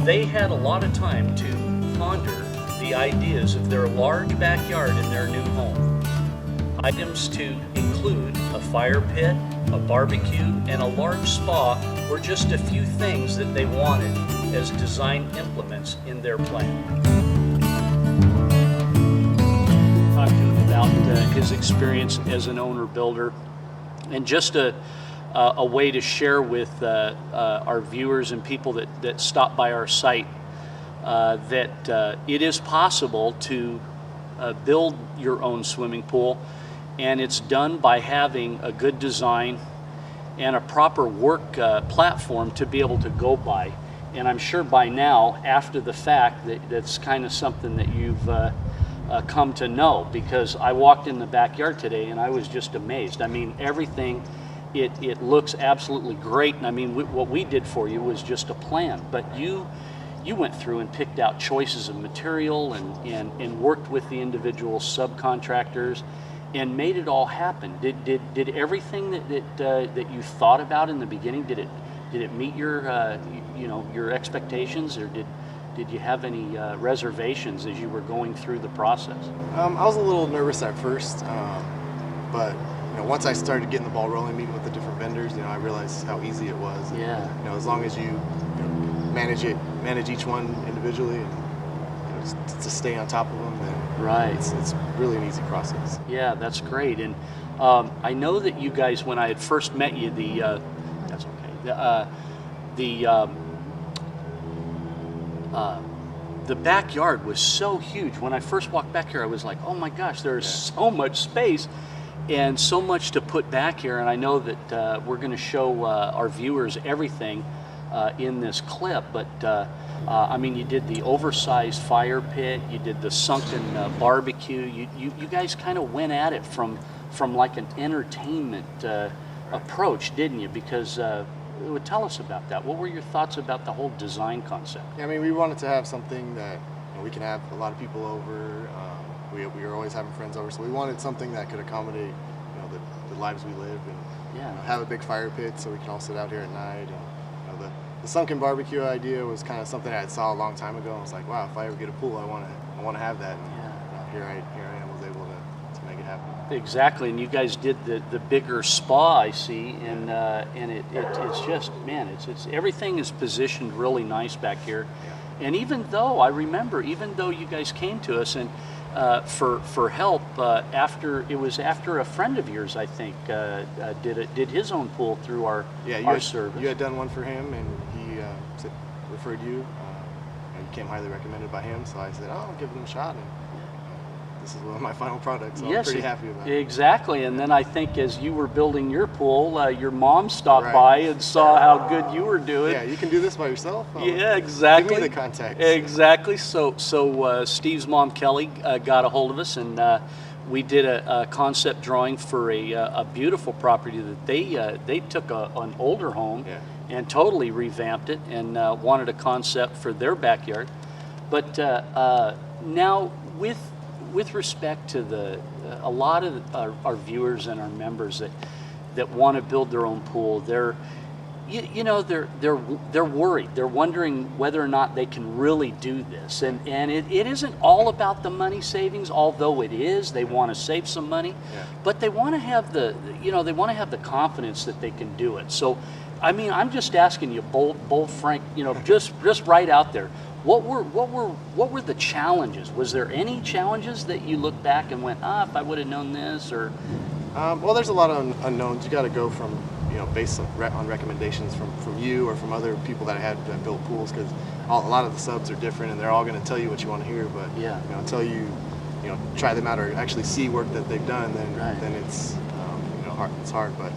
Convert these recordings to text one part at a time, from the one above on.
they had a lot of time to ponder the ideas of their large backyard in their new home. Items to include a fire pit, a barbecue, and a large spa were just a few things that they wanted as design implements in their plan. Talk to him about his experience as an owner builder, and just a way to share with our viewers and people that stop by our site that it is possible to build your own swimming pool, and it's done by having a good design and a proper work platform to be able to go by. And I'm sure by now, after the fact, that's kind of something that you've come to know, because I walked in the backyard today and I was just amazed. I mean, everything, it looks absolutely great. And I mean, what we did for you was just a plan, but you went through and picked out choices of material and worked with the individual subcontractors and made it all happen. Did everything that you thought about in the beginning, did it meet your your expectations, or did you have any reservations as you were going through the process? I was a little nervous at first, but once I started getting the ball rolling, meeting with the different vendors, I realized how easy it was. And, yeah. As long as you manage each one individually, and to stay on top of them, then right. It's really an easy process. Yeah, that's great. And I know that you guys, when I had first met you, that's okay. The backyard was so huge. When I first walked back here, I was like, oh my gosh, there's so much space and so much to put back here. And I know that we're going to show our viewers everything in this clip, but I mean, you did the oversized fire pit, you did the sunken barbecue. You guys kind of went at it from like an entertainment approach, didn't you? Because tell us about that. What were your thoughts about the whole design concept? Yeah, I mean, we wanted to have something that we can have a lot of people over. We were always having friends over, so we wanted something that could accommodate the lives we live, and have a big fire pit so we can all sit out here at night. And the sunken barbecue idea was kind of something I saw a long time ago. I was like, wow, if I ever get a pool, I want to have that. And, here I am, was able to make it happen. Exactly, and you guys did the bigger spa, I see, and it's just, man, it's everything is positioned really nice back here. Yeah. And even though you guys came to us and for help after a friend of yours, I think, did his own pool through our service. You had done one for him, and he referred you. You came highly recommended by him, so I said, oh, I'll give him a shot. And this is one of my final products, so I'm pretty happy about it. Exactly, and then I think as you were building your pool, your mom stopped by and saw how good you were doing. Yeah, you can do this by yourself? Yeah, exactly. Give me the contacts. Exactly, so Steve's mom, Kelly, got a hold of us, and we did a concept drawing for a beautiful property that they took an older home and totally revamped it and wanted a concept for their backyard. But now with respect to a lot of our viewers and our members that want to build their own pool, they're worried. They're wondering whether or not they can really do this. And it isn't all about the money savings, although it is. They want to save some money, but they want to have the confidence that they can do it. So, I mean, I'm just asking you, bold, frank, just right out there. What were the challenges? Was there any challenges that you look back and went, if I would have known this, or? Well, there's a lot of unknowns. You got to go from based on recommendations from you or from other people that had built pools, because a lot of the subs are different, and they're all going to tell you what you want to hear. But until you try them out or actually see work that they've done, then it's hard. It's hard, but.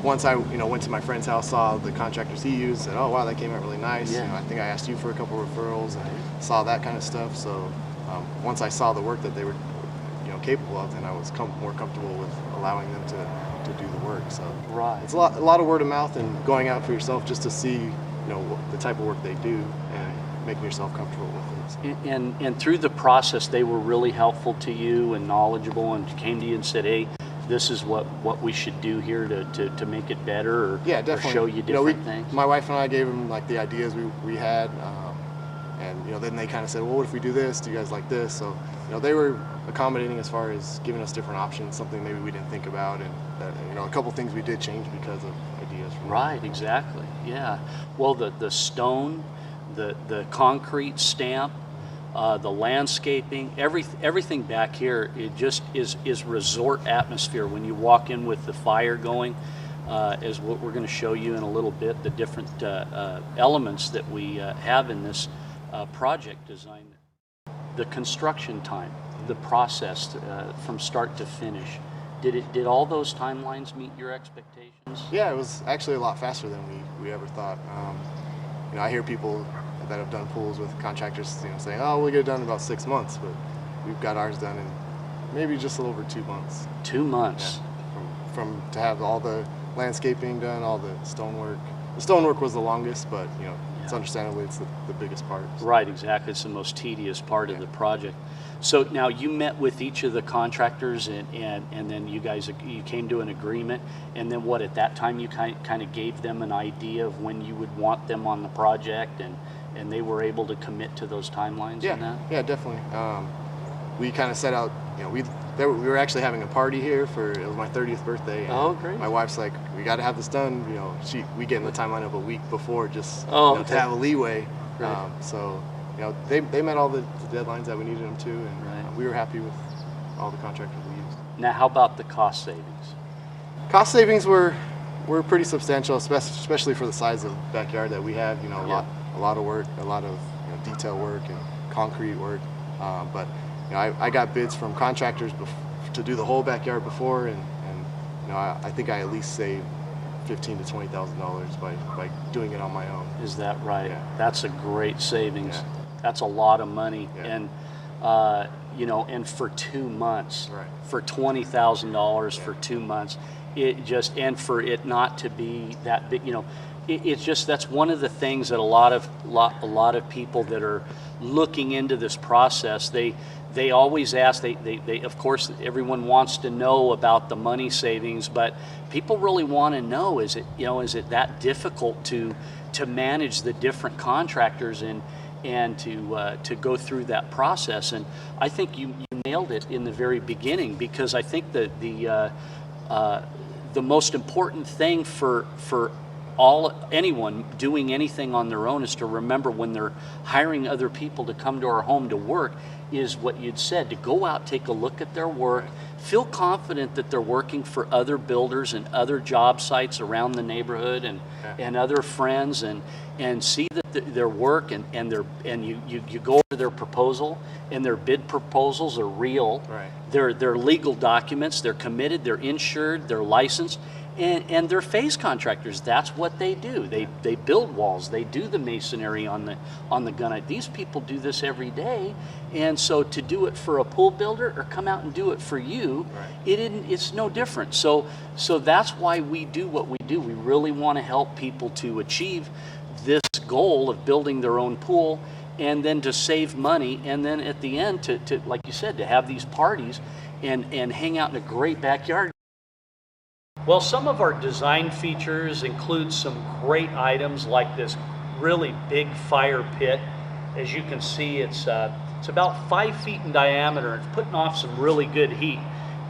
Once I went to my friend's house, saw the contractors he used, said, oh wow, that came out really nice. I think I asked you for a couple referrals, and saw that kind of stuff. So once I saw the work that they were capable of, then I was more comfortable with allowing them to do the work. So it's a lot of word of mouth and going out for yourself just to see the type of work they do and making yourself comfortable with it. So. And through the process, they were really helpful to you and knowledgeable, and came to you and said, hey, this is what we should do here to make it better, or, definitely. Or show you different things. My wife and I gave them the ideas we had. And then they kind of said, well, what if we do this? Do you guys like this? So they were accommodating as far as giving us different options, something maybe we didn't think about, and a couple things we did change because of ideas from Right, exactly. Yeah. Well, the stone, the concrete stamp, the landscaping, everything back here, it just is resort atmosphere. When you walk in with the fire going, is what we're going to show you in a little bit, the different elements that we have in this project design. The construction time, the process from start to finish. Did all those timelines meet your expectations? Yeah, it was actually a lot faster than we ever thought. I hear people that have done pools with contractors saying, oh, we'll get it done in about 6 months, but we've got ours done in maybe just a little over 2 months. 2 months. Yeah. From to have all the landscaping done, all the stonework. The stonework was the longest, but it's understandably it's the biggest part. So. Right, exactly. It's the most tedious part of the project. So now you met with each of the contractors, and then you came to an agreement, and then what, at that time you kind of gave them an idea of when you would want them on the project, and they were able to commit to those timelines. Yeah, on that? yeah, definitely. We kind of set out. We were actually having a party here it was my 30th birthday. And oh, great. My wife's like, we got to have this done. We get in the timeline of a week before just okay. to have a leeway. Right. So they met all the deadlines that we needed them to, and right. we were happy with all the contractors we used. Now, how about the cost savings? Cost savings were pretty substantial, especially for the size of backyard that we have. A lot of work, a lot of detail work and concrete work. But I got bids from contractors to do the whole backyard before, and I think I at least saved $15,000 to $20,000 by doing it on my own. Is that right? Yeah. That's a great savings. Yeah. That's a lot of money, Yeah. and and for 2 months, Right. for $20,000 for 2 months, and for it not to be that big, it's just, that's one of the things that a lot of people that are looking into this process, they always ask, they of course everyone wants to know about the money savings, but people really want to know, is it that difficult to manage the different contractors and to go through that process? And I think you nailed it in the very beginning, because I think that the most important thing for anyone doing anything on their own is to remember, when they're hiring other people to come to our home to work, is what you'd said, to go out, take a look at their work, feel confident that they're working for other builders and other job sites around the neighborhood, and other friends, and see that their work and you go over their proposal, and their bid proposals are real. Right. They're legal documents, they're committed, they're insured, they're licensed. And they're phase contractors. That's what they do. They build walls. They do the masonry on the gunite. These people do this every day, and so to do it for a pool builder or come out and do it for you, right. It's no different. So that's why we do what we do. We really want to help people to achieve this goal of building their own pool, and then to save money, and then at the end to like you said, to have these parties and hang out in a great backyard. Well, some of our design features include some great items like this really big fire pit. As you can see, it's about 5 feet in diameter. It's putting off some really good heat.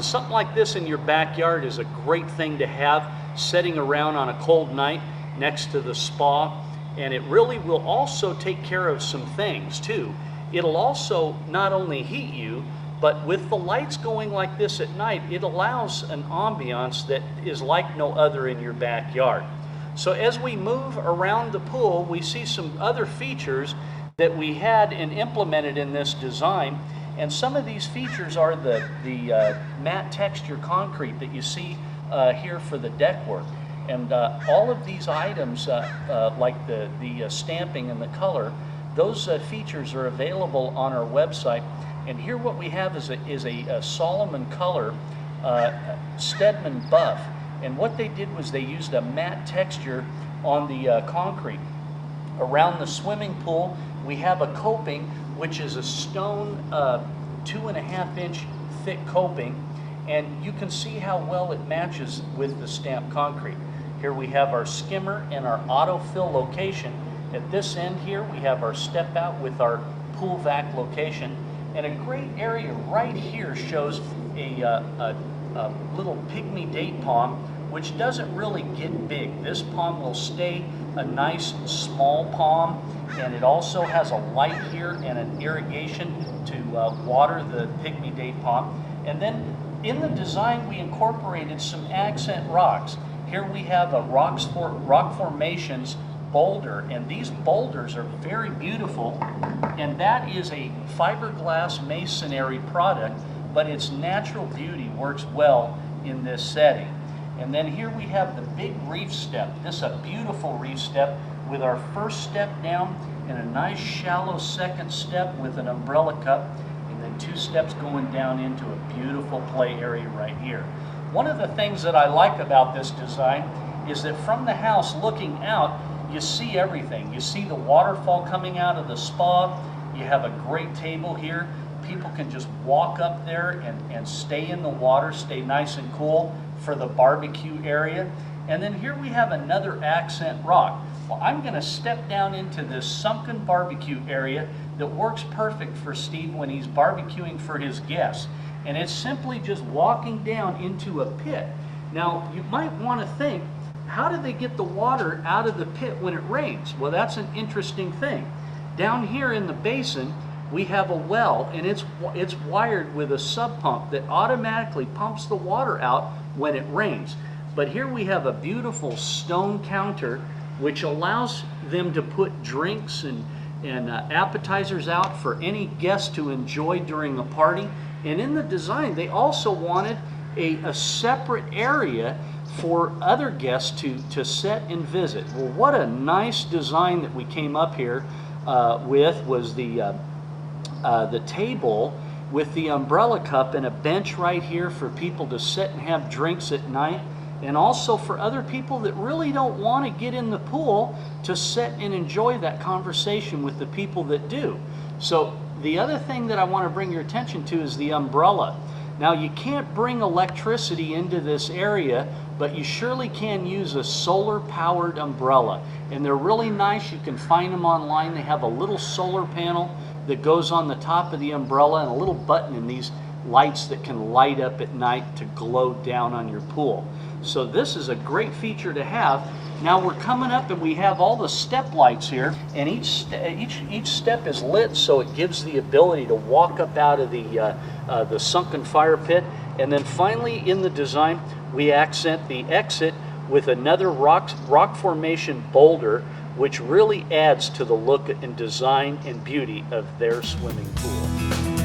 Something like this in your backyard is a great thing to have sitting around on a cold night next to the spa, and it really will also take care of some things too. It'll also not only heat you, but with the lights going like this at night, it allows an ambiance that is like no other in your backyard. So as we move around the pool, we see some other features that we had and implemented in this design. And some of these features are the matte texture concrete that you see here for the deck work. And all of these items, like the stamping and the color, those features are available on our website. And here what we have is a Solomon color Stedman buff. And what they did was they used a matte texture on the concrete. Around the swimming pool, we have a coping, which is a stone 2.5-inch thick coping. And you can see how well it matches with the stamped concrete. Here we have our skimmer and our autofill location. At this end here, we have our step out with our pool vac location, and a great area right here shows a little pygmy date palm, which doesn't really get big. This palm will stay a nice small palm, and it also has a light here and an irrigation to water the pygmy date palm. And then in the design, we incorporated some accent rocks. Here we have a rock formations boulder, and these boulders are very beautiful, and that is a fiberglass masonry product, but its natural beauty works well in this setting. And then here we have the big reef step. This is a beautiful reef step with our first step down and a nice shallow second step with an umbrella cup, and then 2 steps going down into a beautiful play area right here. One of the things that I like about this design is that from the house looking out, you see everything. You see the waterfall coming out of the spa. You have a great table here. People can just walk up there and stay in the water, stay nice and cool for the barbecue area. And then here we have another accent rock. Well, I'm going to step down into this sunken barbecue area that works perfect for Steve when he's barbecuing for his guests. And it's simply just walking down into a pit. Now, you might want to think, how do they get the water out of the pit when it rains? Well, that's an interesting thing. Down here in the basin, we have a well, and it's wired with a sub pump that automatically pumps the water out when it rains. But here we have a beautiful stone counter which allows them to put drinks and appetizers out for any guest to enjoy during the party. And in the design, they also wanted a separate area for other guests to sit and visit. Well, what a nice design that we came up here with was the table with the umbrella cup and a bench right here for people to sit and have drinks at night, and also for other people that really don't want to get in the pool to sit and enjoy that conversation with the people that do. So the other thing that I want to bring your attention to is the umbrella. Now, you can't bring electricity into this area, but you surely can use a solar powered umbrella, and they're really nice. You can find them online. They have a little solar panel that goes on the top of the umbrella and a little button in these lights that can light up at night to glow down on your pool. So this is a great feature to have. Now we're coming up and we have all the step lights here, and each step is lit, so it gives the ability to walk up out of the sunken fire pit. And then finally in the design, we accent the exit with another rock formation boulder, which really adds to the look and design and beauty of their swimming pool.